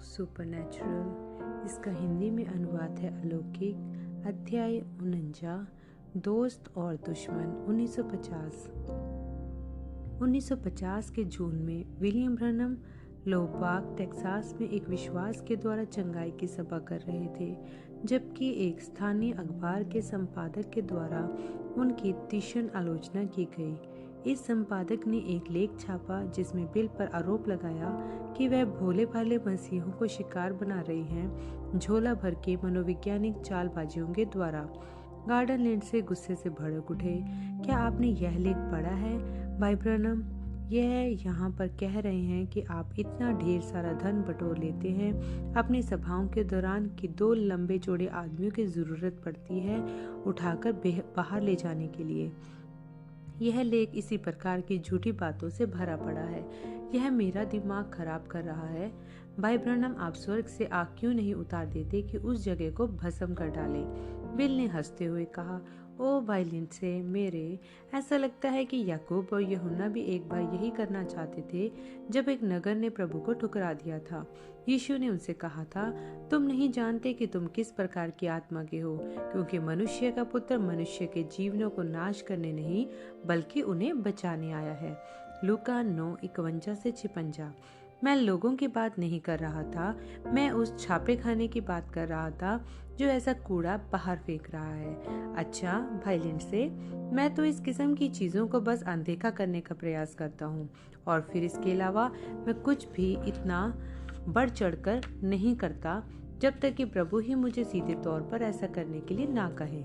Supernatural. इसका हिंदी में अनुवाद है अलौकिक। अध्याय 49, दोस्त और दुश्मन। 1950 के जून में विलियम ब्रनम लोबाग टेक्सास में एक विश्वास के द्वारा चंगाई की सभा कर रहे थे, जबकि एक स्थानीय अखबार के संपादक के द्वारा उनकी तीक्ष्ण आलोचना की गई। इस संपादक ने एक लेख छापा जिसमें बिल पर आरोप लगाया कि वह भोले भाले मसीहों को शिकार बना रही हैं, झोला भर के मनोवैज्ञानिक चालबाजियों के द्वारा। गार्डन लिंडसे गुस्से से भड़क उठे। क्या आपने यह लेख पढ़ा है, भाई ब्रनम? यह यहाँ पर कह रहे हैं कि आप इतना ढेर सारा धन बटोर लेते हैं अपनी सभाओं के दौरान कि 2 लंबे चौड़े आदमियों की जरूरत पड़ती है उठाकर बाहर ले जाने के लिए। यह लेख इसी प्रकार की झूठी बातों से भरा पड़ा है। यह मेरा दिमाग खराब कर रहा है। भाई ब्रनम, आप स्वर्ग से आग क्यों नहीं उतार देते कि उस जगह को भस्म कर डालें? बिल ने हंसते हुए कहा, ओ भाई लिंडसे मेरे, ऐसा लगता है कि याकूब और यूहन्ना भी एक बार यही करना चाहते थे जब एक नगर ने प्रभु को ठुकरा दिया था। यीशु ने उनसे कहा था, तुम नहीं जानते कि तुम किस प्रकार की आत्मा के हो, क्योंकि मनुष्य का पुत्र मनुष्य के जीवनों को नाश करने नहीं बल्कि उन्हें बचाने आया है। लूका 9:51-56। मैं लोगों की बात नहीं कर रहा था, मैं उस छापे खाने की बात कर रहा था जो ऐसा कूड़ा बाहर फेंक रहा है। अच्छा भाई लिंडसे, मैं तो इस किस्म की चीजों को बस अनदेखा करने का प्रयास करता हूँ, और फिर इसके अलावा मैं कुछ भी इतना बढ़ चढ़कर नहीं करता जब तक कि प्रभु ही मुझे सीधे तौर पर ऐसा करने के लिए ना कहे।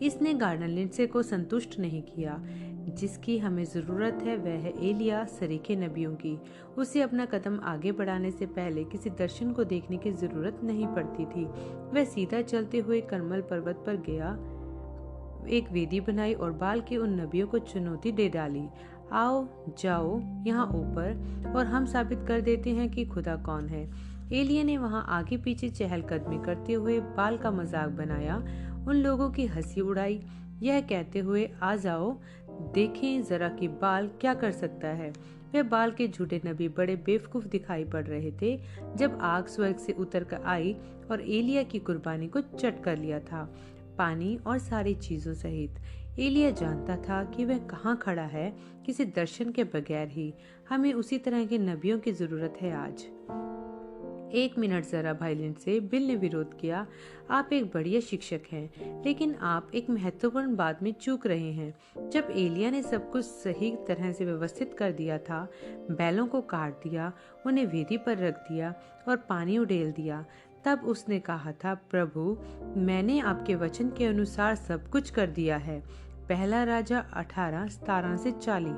इसने गार्डन लिंडसे को संतुष्ट नहीं किया। जिसकी हमें जरूरत है वह है एलिया, सरीखे नबियों की। उसे अपना कदम आगे बढ़ाने से पहले किसी दर्शन को देखने की जरूरत नहीं पड़ती थी। वह सीधा चलते हुए करमल पर्वत पर गया, एक वेदी बनाई और बाल के उन नबियों को चुनौती दे डाली, आओ जाओ यहाँ ऊपर और हम साबित कर देते हैं कि खुदा कौन है। एलिया ने वहाँ आगे पीछे चहलकदमी करते हुए बाल का मजाक बनाया, उन लोगों की हंसी उड़ाई, यह कहते हुए, आ जाओ देखें जरा कि बाल क्या कर सकता है। वह बाल के झूठे नबी बड़े बेवकूफ दिखाई पड़ रहे थे जब आग स्वर्ग से उतर कर आई और एलिया की कुर्बानी को चट कर लिया था, पानी और सारी चीजों सहित। एलिया जानता था कि वह कहाँ खड़ा है, किसी दर्शन के बगैर ही। हमें उसी तरह के नबियों की जरूरत है आज। 1 मिनट जरा भाई लिंडसे, बिल ने विरोध किया। आप एक बढ़िया शिक्षक हैं, लेकिन आप एक महत्वपूर्ण बात में चूक रहे हैं। जब एलिया ने सब कुछ सही तरह से व्यवस्थित कर दिया था, बैलों को काट दिया, उन्हें वेदी पर रख दिया और पानी उड़ेल दिया, तब उसने कहा था, प्रभु मैंने आपके वचन के अनुसार सब कुछ कर दिया है। पहला राजा 18:17-40।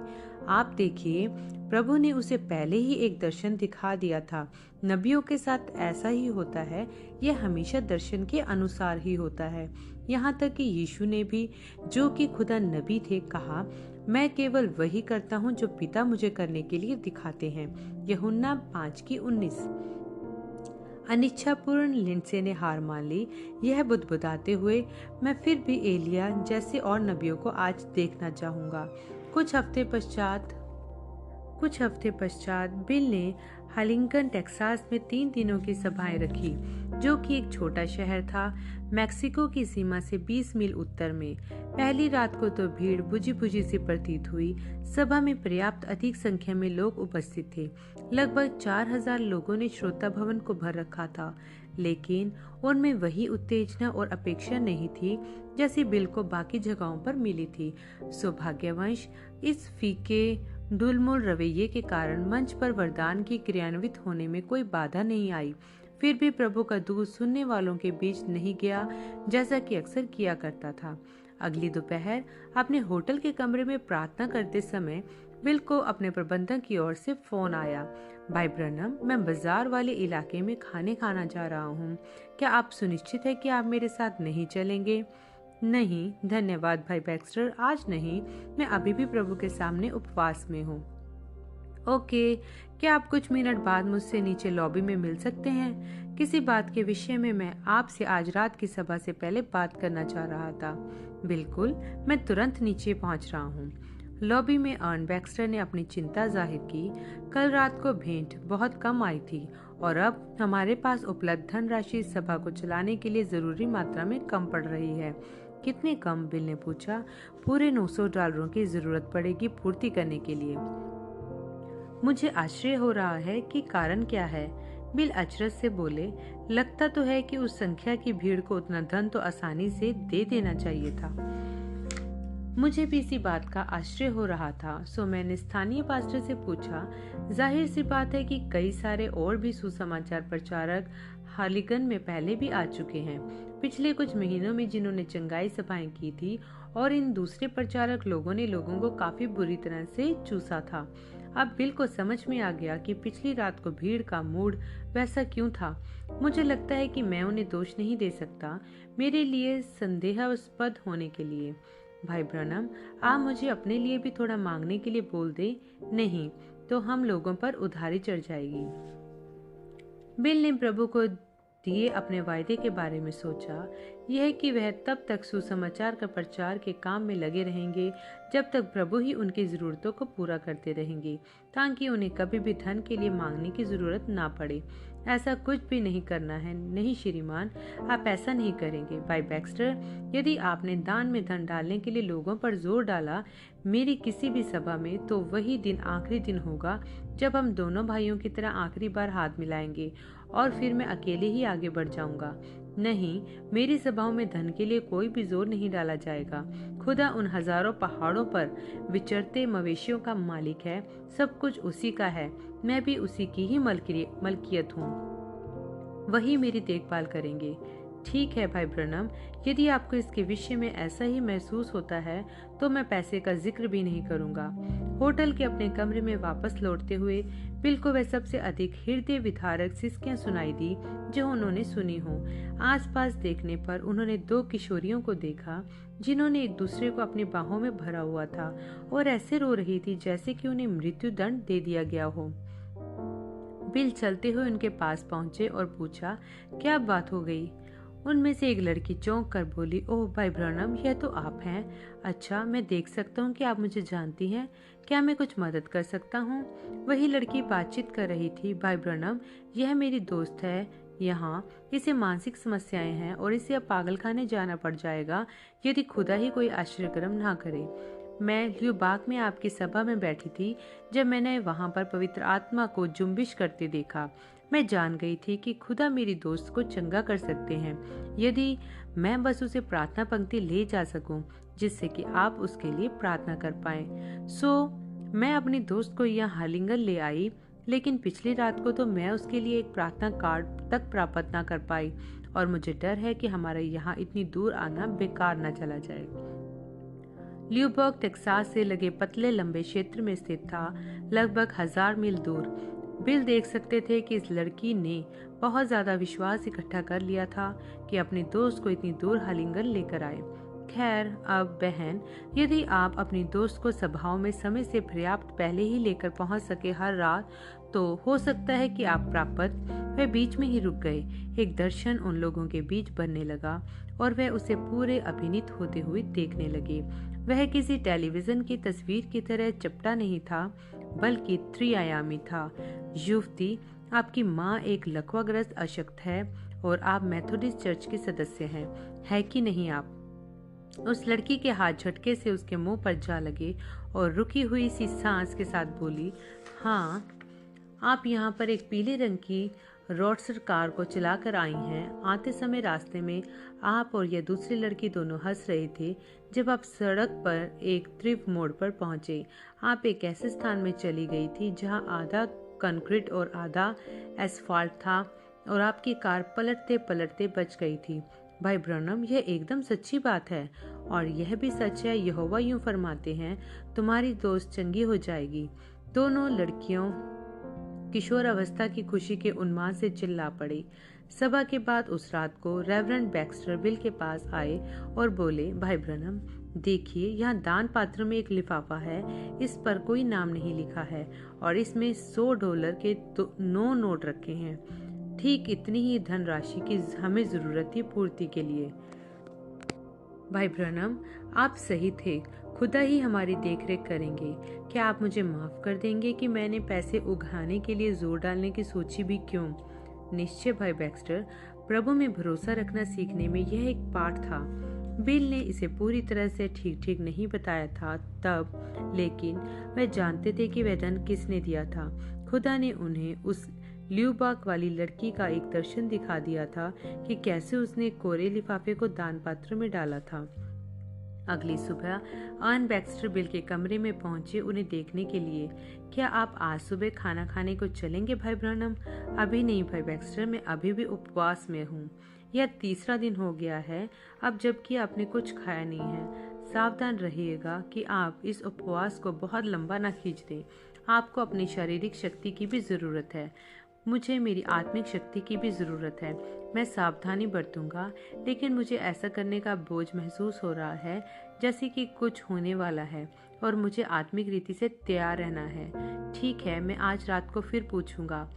आप देखिए, प्रभु ने उसे पहले ही एक दर्शन दिखा दिया था। नबियों के साथ ऐसा ही होता है, यह हमेशा दर्शन के अनुसार ही होता है। यहाँ तक कि यीशु ने भी, जो कि खुदा नबी थे, कहा, मैं केवल वही करता हूँ जो पिता मुझे करने के लिए दिखाते हैं। यूहन्ना 5:19। अनिच्छापूर्ण लिंडसे ने हार मान ली, यह बुदबुदाते हुए, मैं फिर भी एलिया जैसे और नबियों को आज देखना चाहूंगा। कुछ हफ्ते पश्चात बिल ने हलिंगटन टेक्सास में 3 दिनों की सभाएं रखी, जो कि एक छोटा शहर था, मैक्सिको की सीमा से 20 मील उत्तर में। पहली रात को तो भीड़ बुझी बुझी सी प्रतीत हुई। सभा में पर्याप्त अधिक संख्या में लोग उपस्थित थे। लगभग 4000 लोगों ने श्रोता भवन को भर रखा था, लेकिन उनमें वही उत्तेजना और अपेक्षा नहीं थी जैसी बिल को बाकी जगहों पर मिली थी। सौभाग्यवश इस फीके ढुलमुल रवैये के कारण मंच पर वरदान की क्रियान्वित होने में कोई बाधा नहीं आई। फिर भी प्रभु का दूत सुनने वालों के बीच नहीं गया, जैसा कि अक्सर किया करता था। अगली दोपहर अपने होटल के कमरे में प्रार्थना करते समय बिल को अपने प्रबंधक की ओर से फोन आया, भाई ब्रनम, मैं बाजार वाले इलाके में खाने खाना जा रहा हूँ। क्या आप सुनिश्चित है कि आप मेरे साथ नहीं चलेंगे? नहीं धन्यवाद भाई बैक्स्टर, आज नहीं, मैं अभी भी प्रभु के सामने उपवास में हूँ। ओके, क्या आप कुछ मिनट बाद मुझसे नीचे लॉबी में मिल सकते हैं? किसी बात के विषय में मैं आपसे आज रात की सभा से पहले बात करना चाह रहा था। बिल्कुल, मैं तुरंत नीचे पहुंच रहा हूँ। लॉबी में अर्न बैक्स्टर ने अपनी चिंता जाहिर की। कल रात को भेंट बहुत कम आई थी और अब हमारे पास उपलब्ध धनराशि इस सभा को चलाने के लिए जरूरी मात्रा में कम पड़ रही है। कितने कम? बिल ने पूछा। पूरे $900 की जरूरत पड़ेगी पूर्ति करने के लिए। मुझे आश्चर्य हो रहा है कि कारण क्या है। बिल अचरज से बोले, लगता तो है कि उस संख्या की भीड़ को उतना धन तो आसानी से दे देना चाहिए था। मुझे भी इसी बात का आश्चर्य हो रहा था, सो मैंने स्थानीय पास्टर से पूछा। जाहिर सी बात है कि कई सारे और भी सुसमाचार प्रचारक हालीगन में पहले भी आ चुके हैं पिछले कुछ महीनों में, जिन्होंने चंगाई सभाएं की थी, और इन दूसरे प्रचारक लोगों ने लोगों को काफी बुरी तरह से चूसा था। अब बिल को समझ में आ गया कि पिछली रात को भीड़ का मूड वैसा क्यों था। मुझे लगता है कि मैं उन्हें दोष नहीं दे सकता मेरे लिए संदेहास्पद होने के लिए। भाई ब्रनम, आप मुझे अपने लिए भी थोड़ा मांगने के लिए बोल दे, नहीं तो हम लोगों पर उधारी चढ़ जाएगी। बिल ने प्रभु को दिए अपने वायदे के बारे में सोचा, यह कि वह तब तक सुसमाचार का प्रचार के काम में लगे रहेंगे जब तक प्रभु ही उनकी जरूरतों को पूरा करते रहेंगे, ताकि उन्हें कभी भी धन के लिए मांगने की जरूरत ना पड़े। ऐसा कुछ भी नहीं करना है। नहीं श्रीमान, आप ऐसा नहीं करेंगे। भाई बैक्स्टर, यदि आपने दान में धन डालने के लिए लोगों पर जोर डाला मेरी किसी भी सभा में, तो वही दिन आखिरी दिन होगा जब हम दोनों भाइयों की तरह आखिरी बार हाथ मिलाएंगे और फिर मैं अकेले ही आगे बढ़ जाऊंगा। नहीं, मेरी सभाओं में धन के लिए कोई भी जोर नहीं डाला जाएगा। खुदा उन हजारों पहाड़ों पर विचरते मवेशियों का मालिक है। सब कुछ उसी का है। मैं भी उसी की ही मलकियत हूँ। वही मेरी देखभाल करेंगे। ठीक है भाई ब्रनम, यदि आपको इसके विषय में ऐसा ही महसूस होता है तो मैं पैसे का जिक्र भी नहीं करूंगा। होटल के अपने कमरे में वापस लौटते हुए बिल को वह सबसे अधिक हृदय विदारक सिसकियां सुनाई दी जो उन्होंने सुनी हो। आसपास देखने पर उन्होंने 2 किशोरियों को देखा जिन्होंने एक दूसरे को अपनी बाहों में भरा हुआ था और ऐसे रो रही थी जैसे कि उन्हें मृत्यु दंड दे दिया गया हो। बिल चलते हुए उनके पास पहुंचे और पूछा, क्या बात हो गई? उनमें से एक लड़की चौंक कर बोली, ओह भाई ब्रनम, यह तो आप हैं। अच्छा, मैं देख सकता हूँ कि आप मुझे जानती हैं। क्या मैं कुछ मदद कर सकता हूँ? वही लड़की बातचीत कर रही थी। भाई ब्रनम, यह मेरी दोस्त है। यहाँ इसे मानसिक समस्याएं हैं और इसे अब पागलखाने जाना पड़ जाएगा यदि खुदा ही कोई आश्चर्यक्रम ना करे। मैं ल्यूबाक में आपकी सभा में बैठी थी जब मैंने वहां पर पवित्र आत्मा को जुम्बिश करते देखा। मैं जान गई थी कि खुदा मेरी दोस्त को चंगा कर सकते हैं यदि मैं बस उसे प्रार्थना पंक्ति ले जा सकूं जिससे कि आप उसके लिए प्रार्थना कर पाएं। सो मैं अपनी दोस्त को यहाँ हालिंगन ले आई, लेकिन पिछली रात को तो मैं उसके लिए एक प्रार्थना कार्ड तक प्राप्त ना कर पाई और मुझे डर है कि हमारा यहाँ इतनी दूर आना बेकार न चला जाए। ल्यूबर्ग टेक्सास से लगे पतले लंबे क्षेत्र में स्थित था, लगभग 1000 मील दूर। बिल देख सकते थे कि इस लड़की ने बहुत ज्यादा विश्वास इकट्ठा कर लिया था कि अपने दोस्त को इतनी दूर हालिंगन लेकर आए। खैर, अब बहन, यदि आप अपनी दोस्त को सभाओं में समय से पर्याप्त पहले ही लेकर पहुंच सके हर रात, तो हो सकता है कि आप प्राप्त वह बीच में ही रुक गए। एक दर्शन उन लोगों के बीच बनने लगा और वह उसे पूरे अभिनीत होते हुए देखने लगे। वह किसी टेलीविजन की तस्वीर की तरह चपटा नहीं था, बल्कि त्रिआयामी था। युवती, आपकी माँ एक लकवाग्रस्त अशक्त है और आप मेथोडिस्ट चर्च के सदस्य हैं, है कि नहीं आप? उस लड़की के हाथ झटके से उसके मुंह पर जा लगे और रुकी हुई सी सांस के साथ बोली, हाँ। आप यहाँ पर एक पीले रंग की रोडस्टर कार को चलाकर आई हैं। आते समय रास्ते में आप और यह दूसरी लड़की दोनों हंस रहे थे जब आप सड़क पर एक त्रिव मोड़ पर पहुंचे। आप एक ऐसे स्थान में चली गई थी जहां आधा कंक्रीट और आधा एस्फाल्ट था और आपकी कार पलटते पलटते बच गई थी। भाई ब्रनम, यह एकदम सच्ची बात है और यह भी सच है, यहोवा यूं फरमाते हैं, तुम्हारी दोस्त चंगी हो जाएगी। दोनों लड़कियों किशोर अवस्था की खुशी के उन्माद से चिल्ला पड़ी। सभा के बाद उस रात को रेवरेंड बैक्स्टर बिल के पास आए और बोले, भाई ब्रनम, देखिए, यहाँ दान पात्र में एक लिफाफा है। इस पर कोई नाम नहीं लिखा है और इसमें $100 के 9 नोट रखे हैं। ठीक इतनी ही धनराशि की हमें जरूरत थी पूर्ति के लिए। भाई ब्रनम, आप सही थे। खुदा ही हमारी देखरेख करेंगे। क्या आप मुझे माफ कर देंगे कि मैंने पैसे उगाने के लिए जोर डालने की सोची भी क्यों? निश्चय भाई बैक्स्टर, प्रभु में भरोसा रखना सीखने में यह एक पाठ था। बिल ने इसे पूरी तरह से ठीक ठीक नहीं बताया था तब, लेकिन वह जानते थे कि वह धन किसने दिया था। खुदा ने उन्हें उस ल्यूबाक वाली लड़की का एक दर्शन दिखा दिया था कि कैसे उसने कोरे लिफाफे को दान पात्र में डाला था। अगली सुबह आन बैक्स्टर बिल के कमरे में पहुंचे उन्हें देखने के लिए। क्या आप आज सुबह खाना खाने को चलेंगे भाई ब्रनम? अभी नहीं भाई बैक्स्टर, मैं अभी भी उपवास में हूँ। यह तीसरा दिन हो गया है अब जबकि आपने कुछ खाया नहीं है। सावधान रहिएगा कि आप इस उपवास को बहुत लंबा ना खींच दें। आपको अपनी शारीरिक शक्ति की भी जरूरत है। मुझे मेरी आत्मिक शक्ति की भी जरूरत है। मैं सावधानी बरतूंगा, लेकिन मुझे ऐसा करने का बोझ महसूस हो रहा है जैसे कि कुछ होने वाला है और मुझे आत्मिक रीति से तैयार रहना है। ठीक है, मैं आज रात को फिर पूछूंगा।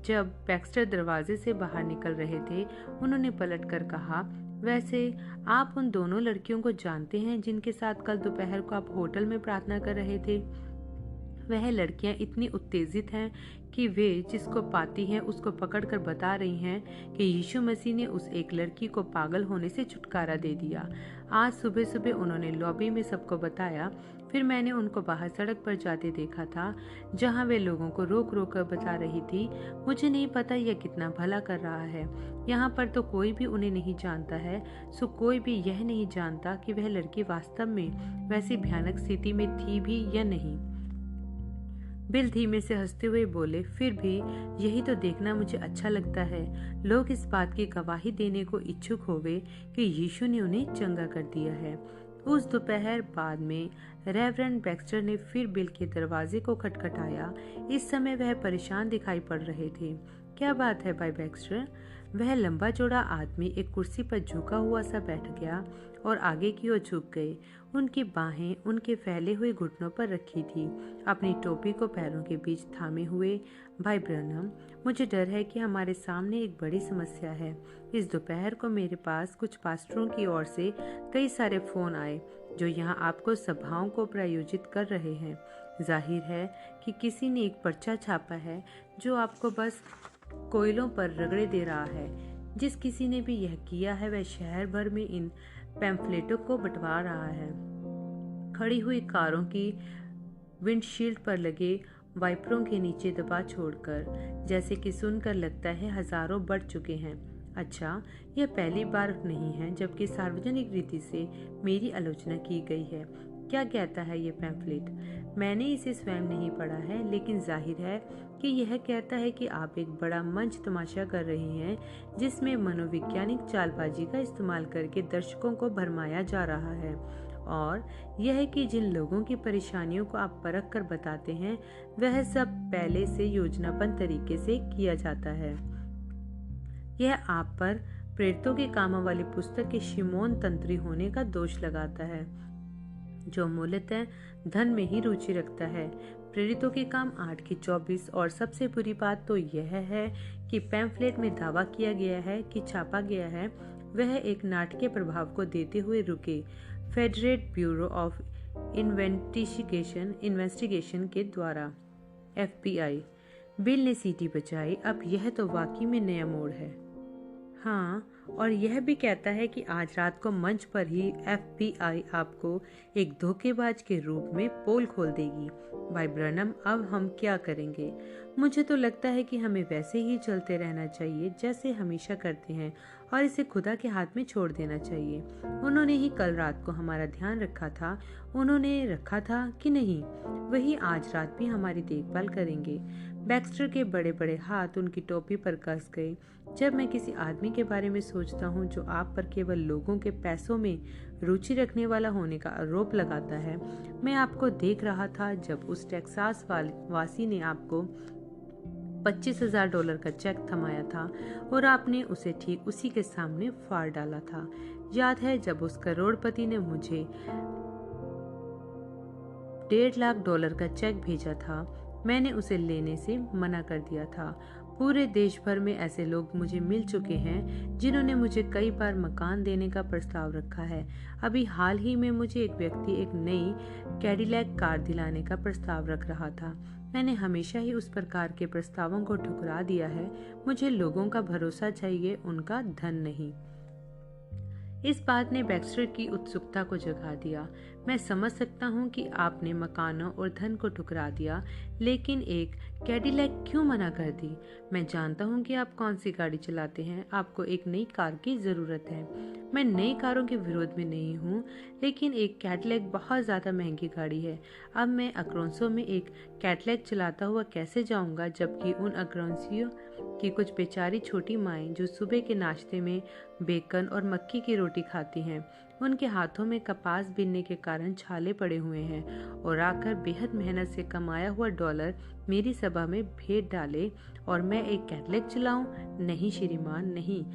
जब बैक्स्टर दरवाजे से बाहर निकल रहे थे, उन्होंने पलटकर कहा, वैसे आप उन दोनों लड़कियों को जानते हैं जिनके साथ कल दोपहर को आप होटल में प्रार्थना कर रहे थे? वह लड़कियां इतनी उत्तेजित हैं कि वे जिसको पाती हैं उसको पकड़कर बता रही हैं कि यीशु मसीह ने उस एक लड़की को पागल होने से छुटकारा दे दिया। आज सुबह सुबह उन्होंने लॉबी में सबको बताया। फिर मैंने उनको बाहर सड़क पर जाते देखा था, जहां वे लोगों को रोक रोक कर बता रही थी। मुझे नहीं पता यह कितना भला कर रहा है। यहाँ पर तो कोई भी उन्हें नहीं जानता है, सो कोई भी यह नहीं जानता कि वह लड़की वास्तव में वैसी भयानक स्थिति में थी भी या नहीं। बिल धीमे से हंसते हुए बोले, फिर भी यही तो देखना मुझे अच्छा लगता है। लोग इस बात की गवाही देने को इच्छुक होवे कि यीशु ने उन्हें चंगा कर दिया है। उस दोपहर बाद में रेवरेंड बैक्स्टर ने फिर बिल के दरवाजे को खटखटाया। इस समय वह परेशान दिखाई पड़ रहे थे। क्या बात है भाई बैक्स्टर? वह लंबा चौड़ा आदमी एक कुर्सी पर झुका हुआ सा बैठ गया और आगे की ओर झुक गए। उनकी बाहें उनके फैले हुए घुटनों पर रखी थी, अपनी टोपी को पैरों के बीच थामे हुए। भाई ब्रनम, मुझे डर है कि हमारे सामने एक बड़ी समस्या है। इस दोपहर को मेरे पास कुछ पास्टरों की ओर से कई सारे फोन आए जो यहाँ आपको सभाओं को प्रायोजित कर रहे हैं। जाहिर है कि किसी ने एक पर्चा छापा है जो आपको बस कोयलों पर रगड़े दे रहा है। जिस किसी ने भी यह किया है वह शहर भर में इन पैम्फलेटों को बंटवा रहा है। खड़ी हुई कारों की विंडशील्ड पर लगे वाइपरों के नीचे दबा छोड़कर, जैसे कि सुनकर लगता है हजारों बढ़ चुके हैं। अच्छा, यह पहली बार नहीं है जबकि सार्वजनिक रीति से मेरी आलोचना की गई है। क्या कहता है ये पैम्फलेट? मैंने इसे स्वयं नहीं पढ़ा है, लेकिन जाहिर है कि यह कहता है कि आप एक बड़ा मंच तमाशा कर रहे हैं जिसमें मनोवैज्ञानिक चालबाजी का इस्तेमाल करके दर्शकों को भरमाया जा रहा है, और यह कि जिन लोगों की परेशानियों को आप परख कर बताते हैं वह सब पहले से योजनाबद्ध तरीके से किया जाता है। यह आप पर प्रेरितों के कामों वाली पुस्तक के शिमोन तंत्री होने का दोष लगाता है, जो मूलतः धन में ही रुचि रखता है। प्रेरितों के काम 8:24। और सबसे बुरी बात तो यह है कि पैम्फलेट में दावा किया गया है कि छापा गया है वह एक नाटकीय प्रभाव को देते हुए रुके फेडरेट ब्यूरो ऑफ इन्वेस्टिगेशन के द्वारा, FBI। बिल ने सीटी बजाई। अब यह तो वाकई में नया मोड़ है। हाँ, और यह भी कहता है कि आज रात को मंच पर ही FBI आपको एक धोखेबाज के रूप में पोल खोल देगी। भाई ब्रनम, अब हम क्या करेंगे? मुझे तो लगता है कि हमें वैसे ही चलते रहना चाहिए जैसे हमेशा करते हैं और इसे खुदा के हाथ में छोड़ देना चाहिए। उन्होंने ही कल रात को हमारा ध्यान रखा था। उन्होंने रखा था कि नहीं, वही आज रात भी हमारी देखभाल करेंगे। बैक्स्टर के बड़े बड़े हाथ उनकी टोपी पर कस गए। जब मैं किसी आदमी के बारे में सोचता हूँ जो आप पर केवल लोगों के पैसों में रुचि रखने वाला होने का आरोप लगाता है, मैं आपको देख रहा था जब उस टेक्सास वासी ने आपको $25,000 का चेक थमाया था और आपने उसे ठीक उसी के सामने फाड़ डाला था। याद है जब उस करोड़पति ने मुझे $1.5 लाख का चेक भेजा था? मैंने उसे लेने से मना कर दिया था। पूरे देश भर में ऐसे लोग मुझे मिल चुके हैं जिन्होंने मुझे कई बार मकान देने का प्रस्ताव रखा है। अभी हाल ही में मुझे एक व्यक्ति एक नई कैडिलैक कार दिलाने का प्रस्ताव रख रहा था। मैंने हमेशा ही उस प्रकार के प्रस्तावों को ठुकरा दिया है। मुझे लोगों का भरोसा चाहिए, उनका धन नहीं। इस बात ने बैक्स्टर की उत्सुकता को जगा दिया। मैं समझ सकता हूँ कि आपने मकानों और धन को ठुकरा दिया, लेकिन एक कैडिलैक क्यों मना कर दी? मैं जानता हूँ कि आप कौन सी गाड़ी चलाते हैं। आपको एक नई कार की जरूरत है। मैं नई कारों के विरोध में नहीं हूँ, लेकिन एक कैडिलैक बहुत ज्यादा महंगी गाड़ी है। अब मैं अक्रोंसो में एक कैडिलैक चलाता हुआ कैसे जाऊंगा, जबकि उन अक्रोंसियों की कुछ बेचारी छोटी माएँ जो सुबह के नाश्ते में बेकन और मक्की की रोटी खाती हैं, उनके हाथों में कपास बीनने के कारण छाले पड़े हुए हैं, और आकर बेहद मेहनत से कमाया हुआ डॉलर मेरी सभा में भेंट डाले और मैं एक कैडिलैक चलाऊं? नहीं श्रीमान, नहीं।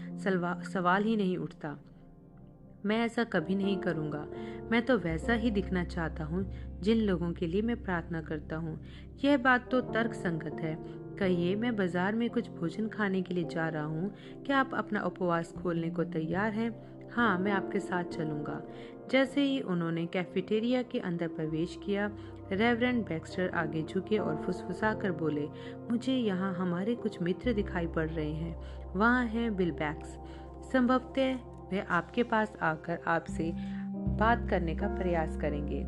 सवाल ही नहीं उठता। मैं ऐसा कभी नहीं करूंगा। मैं तो वैसा ही दिखना चाहता हूँ जिन लोगों के लिए मैं प्रार्थना करता हूँ। यह बात तो तर्क संगत है। कहिए, मैं बाजार में कुछ भोजन खाने के लिए जा रहा हूँ। क्या आप अपना उपवास खोलने को तैयार हैं? हाँ, मैं आपके साथ चलूंगा। जैसे ही उन्होंने कैफेटेरिया के अंदर प्रवेश किया, रेवरेंड बैक्स्टर आगे झुके और फुसफुसाकर बोले, मुझे यहाँ हमारे कुछ मित्र दिखाई पड़ रहे हैं। वहाँ हैं बिल बैक्स। संभवतः वे आपके पास आकर आपसे बात करने का प्रयास करेंगे।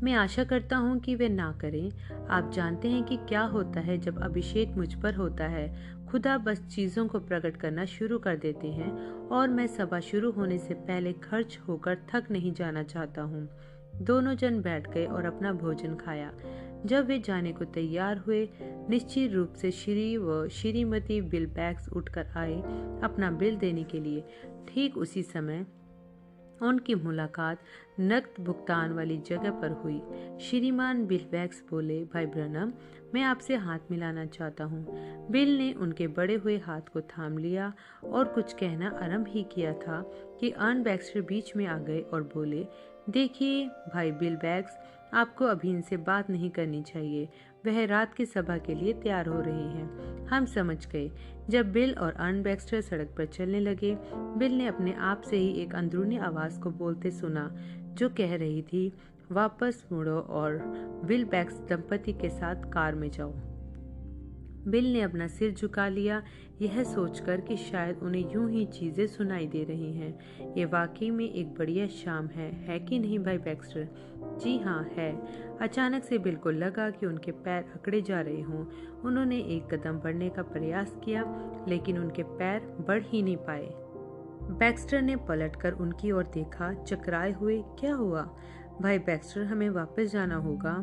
मैं आशा करता हूँ कि वे ना करें। आप जानते हैं कि क्या होता है जब अभिषेक मुझ पर होता है। खुदा बस चीजों को प्रकट करना शुरू कर देते हैं, और मैं सभा शुरू होने से पहले खर्च होकर थक नहीं जाना चाहता हूँ। दोनों जन बैठ गए और अपना भोजन खाया। जब वे जाने को तैयार हुए, निश्चित रूप से श्री व श्रीमती बिल बैक्स उठकर आए अपना बिल देने के लिए। ठीक उसी समय उनकी मुलाकात नकद भुगतान वाली जगह पर हुई। श्रीमान बिल बैक्स बोले, भाई ब्रनम, मैं आपसे हाथ मिलाना चाहता हूँ। बिल ने उनके बड़े हुए हाथ को थाम लिया और कुछ कहना आरंभ ही किया था कि अर्न बैक्स्टर बीच में आ गए और बोले, देखिए भाई बिल बैक्स, आपको अभी इनसे बात नहीं करनी चाहिए। वह रात की सभा के लिए तैयार हो रहे हैं। हम समझ गए। जब बिल और अर्न बैक्स्टर सड़क पर चलने लगे, बिल ने अपने आप से ही एक अंदरूनी आवाज को बोलते सुना जो कह रही थी, वापस मुड़ो और बिल बैक्स दंपति के साथ कार में जाओ। बिल ने अपना सिर झुका लिया, यह सोचकर कि शायद उन्हें यूं ही चीजें सुनाई दे रही हैं। ये वाकई में एक बढ़िया शाम है कि नहीं भाई बैक्स्टर? जी हाँ, है। अचानक से बिल को लगा कि उनके पैर अकड़े जा रहे हों। उन्होंने एक कदम बढ़ने का प्रयास किया, लेकिन उनके पैर बढ़ ही नहीं पाए। बैक्स्टर ने पलटकर उनकी ओर देखा, चकराए हुए। क्या हुआ? भाई बैक्स्टर, हमें वापस जाना होगा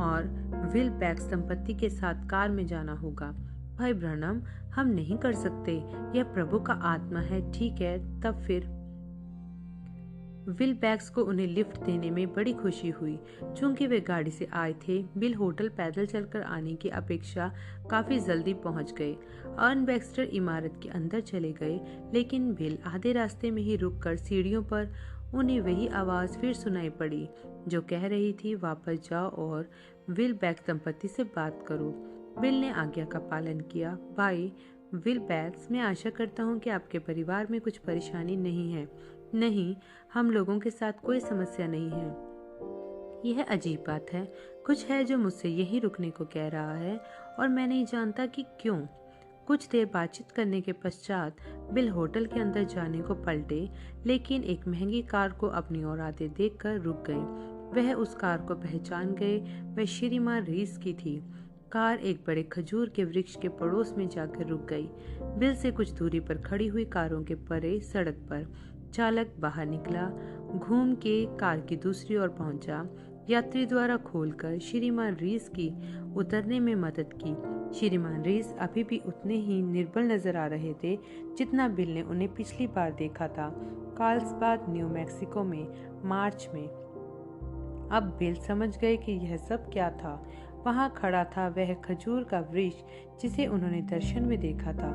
और विल बैक्स दंपति के साथ कार में जाना होगा। भाई ब्रनम, हम नहीं कर सकते। यह प्रभु का आत्मा है। ठीक है, तब फिर। विल बैक्स को उन्हें लिफ्ट देने में बड़ी खुशी हुई। चूंकि वे गाड़ी से आए थे, बिल होटल पैदल चलकर आने की अपेक्षा काफी जल्दी पहुंच गए। अर्न बैक्स्टर इमारत के अंदर चले गए, लेकिन बिल आधे रास्ते में ही रुककर सीढ़ियों पर उन्हें वही आवाज फिर सुनाई पड़ी जो कह रही थी, वापस जाओ और विल बैक्स दंपति से बात करो। बिल ने आज्ञा का पालन किया। भाई विल बैक्स, मैं आशा करता हूँ कि आपके परिवार में कुछ परेशानी नहीं है। नहीं, हम लोगों के साथ कोई समस्या नहीं है। यह अजीब बात है। कुछ है जो मुझसे यहीं रुकने को कह रहा है और मैं नहीं जानता कि क्यों। कुछ देर बातचीत करने के पश्चात बिल होटल के अंदर जाने को पलटे, लेकिन एक महंगी कार को अपनी ओर आते देखकर रुक गए। वह उस कार को पहचान गए। वह श्रीमान रीस की थी। कार एक बड़े खजूर के वृक्ष के पड़ोस में जाकर रुक गई। बिल से कुछ दूरी पर खड़ी हुई कारों के परे सड़क पर चालक बाहर निकला, घूम के कार की दूसरी ओर पहुंचा। यात्री द्वारा खोलकर श्रीमान रीस की उतरने में मदद की। श्रीमान रीस अभी भी उतने ही निर्बल नजर आ रहे थे जितना बिल ने उन्हें पिछली बार देखा था, कार्लसबाद, न्यू मैक्सिको में मार्च में। अब बिल समझ गए कि यह सब क्या था। वहां खड़ा था वह खजूर का वृक्ष जिसे उन्होंने दर्शन में देखा था।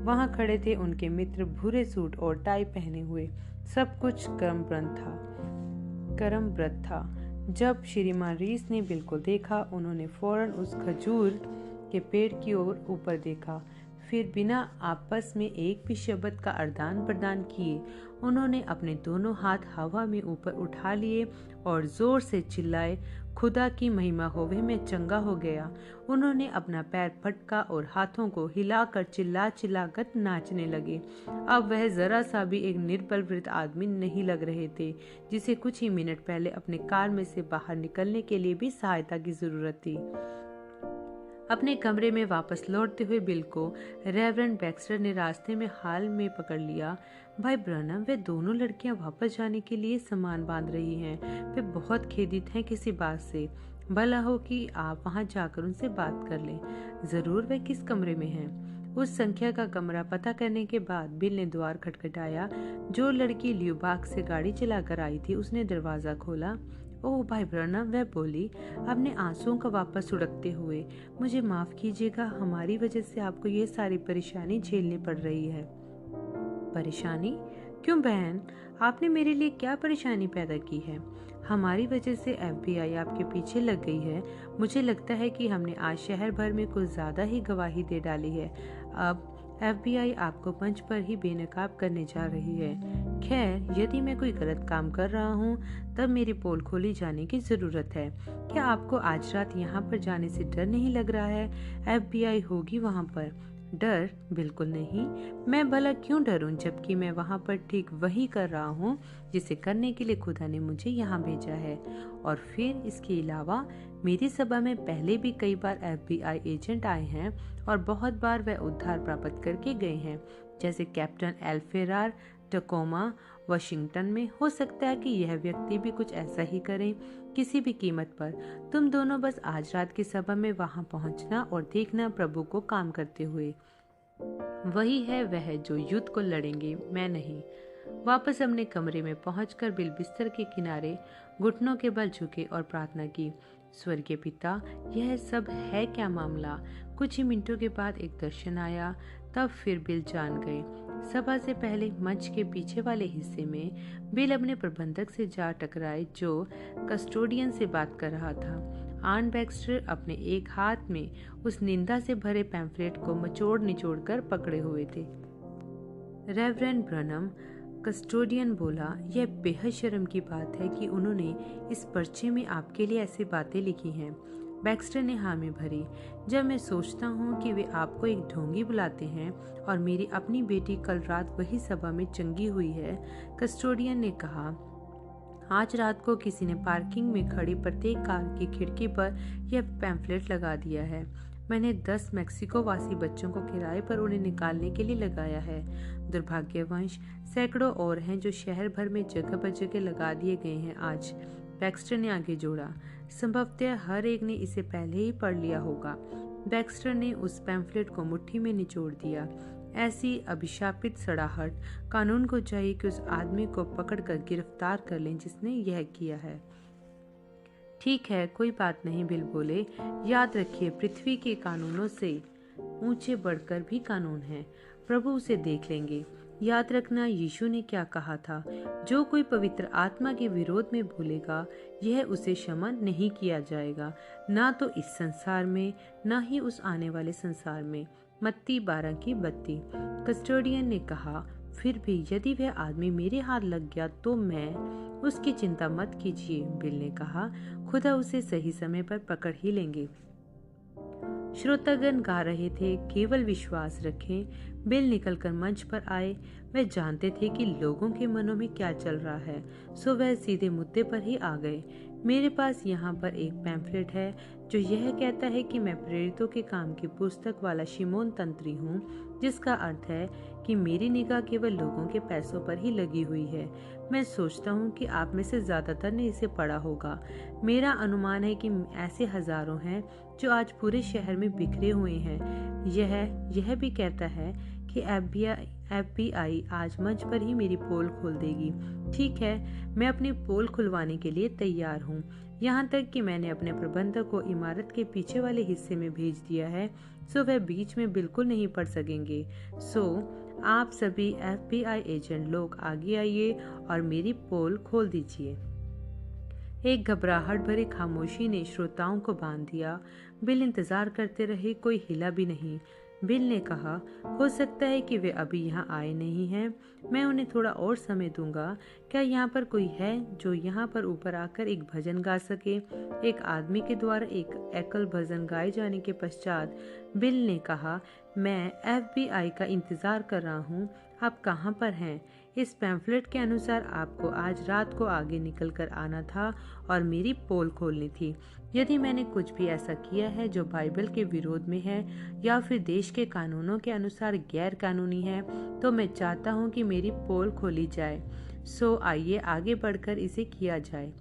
वहां खड़े थे उनके मित्र, भूरे सूट और टाई पहने हुए। सब कुछ क्रमबद्ध था। जब श्रीमान रीस ने बिल को देखा, उन्होंने फौरन उस खजूर के पेड़ की ओर ऊपर देखा। फिर बिना आपस में एक भी शब्द का आदान प्रदान किए उन्होंने अपने दोनों हाथ हवा में ऊपर उठा लिए और जोर से चिल्लाए, खुदा की महिमा होवे, मैं चंगा हो गया। उन्होंने अपना पैर पटका और हाथों को हिलाकर चिल्ला कर नाचने लगे। अब वह जरा सा भी एक निर्बल वृद्ध आदमी नहीं लग रहे थे, जिसे कुछ ही मिनट पहले अपने कार में से बाहर निकलने के लिए भी सहायता की जरूरत थी। अपने कमरे में वापस लौटते हुए बिल को रेवरेंड बैक्स्टर ने रास्ते में हाल में पकड़ लिया। भाई ब्रनम, वे दोनों लड़कियां वापस जाने के लिए सामान बांध रही हैं। वे बहुत खेदित हैं किसी बात से। भला हो कि आप वहां जाकर उनसे बात कर लें। जरूर वे किस कमरे में हैं। उस संख्या का कमरा पता करने के बाद बिल ने द्वार खटखटाया। जो लड़की ल्यूबाक से गाड़ी चलाकर आई थी उसने दरवाजा खोला। ओह भाई ब्रनम, वह बोली अपने आंसुओं का वापस सुड़कते हुए, मुझे माफ कीजिएगा, हमारी वजह से आपको ये सारी परेशानी झेलनी पड़ रही है। परेशानी? क्यों बहन, आपने मेरे लिए क्या परेशानी पैदा की है? हमारी वजह से FBI आपके पीछे लग गई है। मुझे लगता है कि हमने आज शहर भर में कुछ ज्यादा ही गवाही दे डाली है। अब FBI आपको मंच पर ही बेनकाब करने जा रही है। खैर, यदि मैं कोई गलत काम कर रहा हूँ तब मेरी पोल खोली जाने की जरूरत है। क्या आपको आज रात यहाँ पर जाने से डर नहीं लग रहा है? FBI होगी वहाँ पर। डर? बिल्कुल नहीं। मैं भला क्यों डरूं, जबकि मैं वहाँ पर ठीक वही कर रहा हूँ जिसे करने के लिए खुदा ने मुझे यहाँ भेजा है। और फिर इसके अलावा मेरी सभा में पहले भी कई बार FBI एजेंट आए हैं और बहुत बार वह उद्धार प्राप्त करके गए हैं, जैसे कैप्टन एल्फेरार टकोमा वाशिंगटन में। हो सकता है कि यह व्यक्ति भी कुछ ऐसा ही करे, किसी भी कीमत पर। तुम दोनों बस आज रात की सभा में वहां पहुंचना और देखना प्रभु को काम करते हुए। वही है वह जो युद्ध को लड़ेंगे, मैं नहीं। वापस अपने कमरे में पहुंचकर बिल बिस्तर के किनारे घुटनों के बल झुके और प्रार्थना की, स्वर्गीय पिता, यह सब है क्या मामला? कुछ ही मिनटों के बाद एक दर्शन आया। तब फिर बिल जान गए। सभा से पहले मंच के पीछे वाले हिस्से में बिल अपने प्रबंधक से जा टकराए, जो कस्टोडियन से बात कर रहा था। आन बैक्स्टर अपने एक हाथ में उस निंदा से भरे पैम्फलेट को मचोड़ निचोड़ कर पकड़े हुए थे। रेवरेंड ब्रनम, कस्टोडियन बोला, यह बेहद शर्म की बात है कि उन्होंने इस पर्चे में आपके लिए ऐसी बातें लिखी हैं। बैक्स्टर ने हामी भरी। जब मैं सोचता हूँ कि वे आपको एक ढोंगी बुलाते हैं और मेरी अपनी बेटी कल रात वही सभा में चंगी हुई है। कस्टोडियन ने कहा, आज रात को किसी ने पार्किंग में खड़ी प्रत्येक कार की खिड़की पर यह पैम्फलेट लगा दिया है। मैंने 10 मेक्सिको वासी बच्चों को किराए पर उन्हें निकालने के लिए लगाया है। दुर्भाग्यवश सैकड़ों और हैं जो शहर भर में जगह पर जगह लगा दिए गए हैं आज। बैक्स्टर ने आगे जोड़ा, संभवतः हर एक ने इसे पहले ही पढ़ लिया होगा। बैक्स्टर ने उस पैम्फलेट को मुट्ठी में निचोड़ दिया। ऐसी अभिशापित सड़ाहट, कानून को चाहिए कि उस आदमी को पकड़कर गिरफ्तार कर लें जिसने यह किया है। ठीक है, कोई बात नहीं, बिल बोले। याद रखिए, पृथ्वी के कानूनों से ऊंचे बढ़कर भी कानून है। प्रभु उसे देख लेंगे। याद रखना, यीशु ने क्या कहा था, जो कोई पवित्र आत्मा के विरोध में बोलेगा यह उसे क्षमा नहीं किया जाएगा, ना तो इस संसार में ना ही उस आने वाले संसार में। मत्ती 12:32। कस्टोडियन ने कहा, फिर भी यदि वह आदमी मेरे हाथ लग गया तो मैं उसकी चिंता मत कीजिए। बिल ने कहा, खुदा उसे सही समय पर पकड़ ही लेंगे। श्रोतागण गा रहे थे, केवल विश्वास रखें। बिल निकलकर मंच पर आए। वह जानते थे कि लोगों के मनों में क्या चल रहा है, सो वह सीधे मुद्दे पर ही आ गए। मेरे पास यहाँ पर एक पैम्फलेट है जो यह कहता है कि मैं प्रेरितों के काम की पुस्तक वाला शिमोन तंत्री हूँ, जिसका अर्थ है कि मेरी निगाह केवल लोगों के पैसों पर ही लगी हुई है। मैं सोचता हूँ कि आप में से ज्यादातर ने इसे पढ़ा होगा। मेरा अनुमान है कि ऐसे हजारों हैं जो आज पूरे शहर में बिखरे हुए हैं। यह भी कहता है कि FBI आज मंच पर ही मेरी पोल खोल देगी। ठीक है, मैं अपनी पोल खुलवाने के लिए तैयार हूँ, यहाँ तक कि मैंने अपने प्रबंधक को इमारत के पीछे वाले हिस्से में भेज दिया है, सो वह बीच में बिल्कुल नहीं पढ़ सकेंगे। सो आप सभी FBI एजेंट लोग आगे आइए और मेरी पोल खोल दीजिए। एक घबराहट भरी खामोशी ने श्रोताओं को बांध दिया। बिल इंतजार करते रहे, कोई हिला भी नहीं। बिल ने कहा, हो सकता है कि वे अभी यहाँ आए नहीं हैं। मैं उन्हें थोड़ा और समय दूंगा। क्या यहाँ पर कोई है जो यहाँ पर ऊपर आकर एक भजन गा सके? एक आदमी के द्वारा एक एकल भजन गाए जाने के पश्चात बिल ने कहा, मैं FBI का इंतजार कर रहा हूँ। आप कहाँ पर हैं? इस पैम्फलेट के अनुसार आपको आज रात को आगे निकल कर आना था और मेरी पोल खोलनी थी। यदि मैंने कुछ भी ऐसा किया है जो बाइबल के विरोध में है या फिर देश के कानूनों के अनुसार गैर कानूनी है, तो मैं चाहता हूँ कि मेरी पोल खोली जाए। सो आइए आगे बढ़कर इसे किया जाए।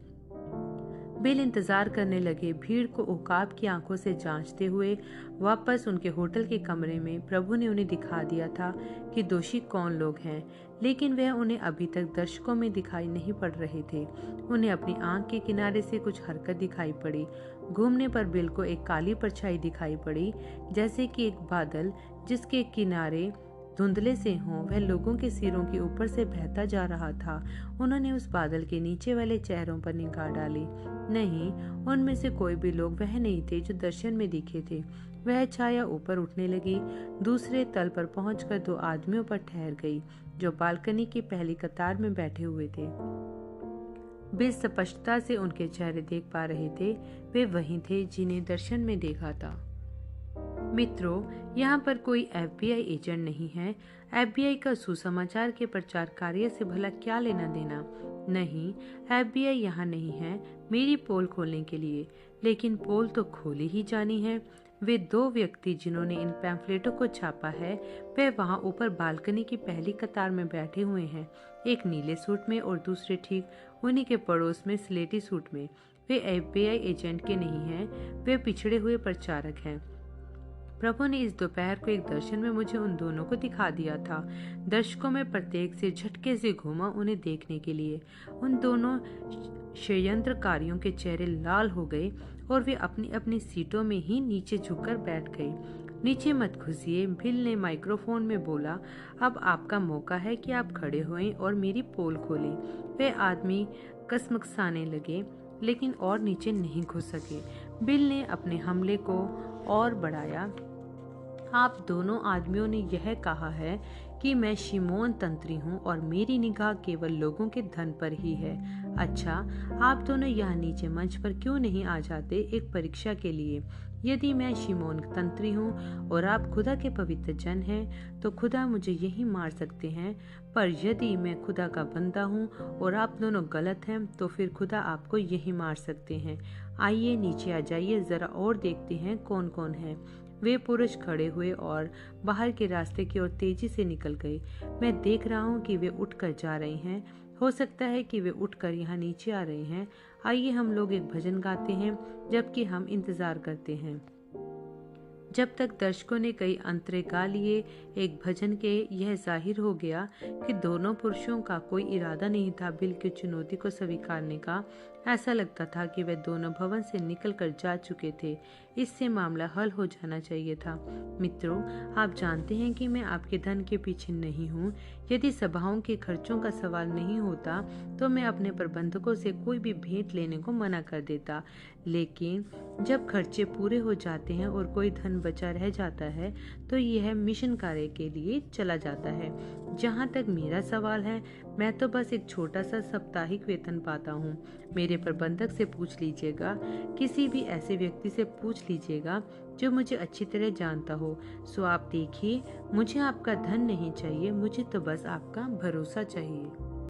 बिल इंतजार करने लगे, भीड़ को उकाब की आंखों से जांचते हुए। वापस उनके होटल के कमरे में प्रभु ने उन्हें दिखा दिया था कि दोषी कौन लोग हैं, लेकिन वह उन्हें अभी तक दर्शकों में दिखाई नहीं पड़ रहे थे। उन्हें अपनी आंख के किनारे से कुछ हरकत दिखाई पड़ी। घूमने पर बिल को एक काली परछाई दिखाई पड़ी, जैसे कि एक बादल जिसके किनारे धुंधले से हों, वह लोगों के सिरों के ऊपर से बहता जा रहा था। उन्होंने उस बादल के नीचे वाले चेहरों पर निगाह डाली। नहीं, उनमें से कोई भी लोग वह नहीं थे जो दर्शन में दिखे थे। वह छाया ऊपर उठने लगी, दूसरे तल पर पहुंचकर 2 आदमियों पर ठहर गई जो बालकनी की पहली कतार में बैठे हुए थे। बिल स्पष्टता से उनके चेहरे देख पा रहे थे। वे वही थे जिन्हें दर्शन में देखा था। मित्रों, यहाँ पर कोई FBI एजेंट नहीं है। FBI का सुसमाचार के प्रचार कार्य से भला क्या लेना देना? नहीं, FBI यहाँ नहीं है मेरी पोल खोलने के लिए, लेकिन पोल तो खोली ही जानी है। वे 2 व्यक्ति जिन्होंने इन पैम्फलेटों को छापा है, वे वहाँ ऊपर बालकनी की पहली कतार में बैठे हुए हैं, एक नीले सूट में और दूसरे ठीक उन्हीं के पड़ोस में स्लेटी सूट में। वे FBI एजेंट के नहीं हैं, वे पिछड़े हुए प्रचारक हैं। प्रभु ने इस दोपहर को एक दर्शन में मुझे उन दोनों को दिखा दिया था। दर्शकों में प्रत्येक से झटके से घूमा उन्हें देखने के लिए। उन दोनों षड्यंत्रकारियों के चेहरे लाल हो गए और वे अपनी अपनी सीटों में ही नीचे झुककर बैठ गए। नीचे मत घुसिए, बिल ने माइक्रोफोन में बोला। अब आपका मौका है कि आप खड़े होएं और मेरी पोल खोलें। वे आदमी कसमकसाने लगे, लेकिन और नीचे नहीं घुस सके। बिल ने अपने हमले को और बढ़ाया। आप दोनों आदमियों ने यह कहा है कि मैं शिमोन तंत्री हूँ और मेरी निगाह केवल लोगों के धन पर ही है। अच्छा, आप दोनों यहाँ नीचे मंच पर क्यों नहीं आ जाते एक परीक्षा के लिए? यदि मैं शिमोन तंत्री हूँ और आप खुदा के पवित्र जन हैं, तो खुदा मुझे यही मार सकते हैं। पर यदि मैं खुदा का बंदा हूँ और आप दोनों गलत हैं, तो फिर खुदा आपको यही मार सकते हैं। आइए नीचे आ जाइए, जरा और देखते हैं कौन कौन है। वे पुरुष खड़े हुए और बाहर के रास्ते की ओर तेजी से निकल गए। मैं देख रहा हूँ कि वे उठकर जा रहे हैं। हो सकता है कि वे उठकर यहाँ नीचे आ रहे हैं। आइए हम लोग एक भजन गाते हैं जबकि हम इंतजार करते हैं। जब तक दर्शकों ने कई अंतरे गा लिए, एक भजन के यह जाहिर हो गया कि दोनों पुरुषों का कोई इरादा नहीं था बिल की चुनौती को स्वीकारने का। ऐसा लगता था कि वे दोनों भवन से निकलकर जा चुके थे। इससे मामला हल हो जाना चाहिए था। मित्रों, आप जानते हैं कि मैं आपके धन के पीछे नहीं हूँ। यदि सभाओं के खर्चों का सवाल नहीं होता, तो मैं अपने प्रबंधकों से कोई भी भेंट लेने को मना कर देता। लेकिन जब खर्चे पूरे हो जाते हैं और कोई धन बचा रह जाता है, तो यह मिशन कार्य के लिए चला जाता है। जहाँ तक मेरा सवाल है, मैं तो बस एक छोटा सा साप्ताहिक वेतन पाता हूँ। मेरे प्रबंधक से पूछ लीजिएगा, किसी भी ऐसे व्यक्ति से पूछ लीजिएगा जो मुझे अच्छी तरह जानता हो। सो आप देखिए, मुझे आपका धन नहीं चाहिए, मुझे तो बस आपका भरोसा चाहिए।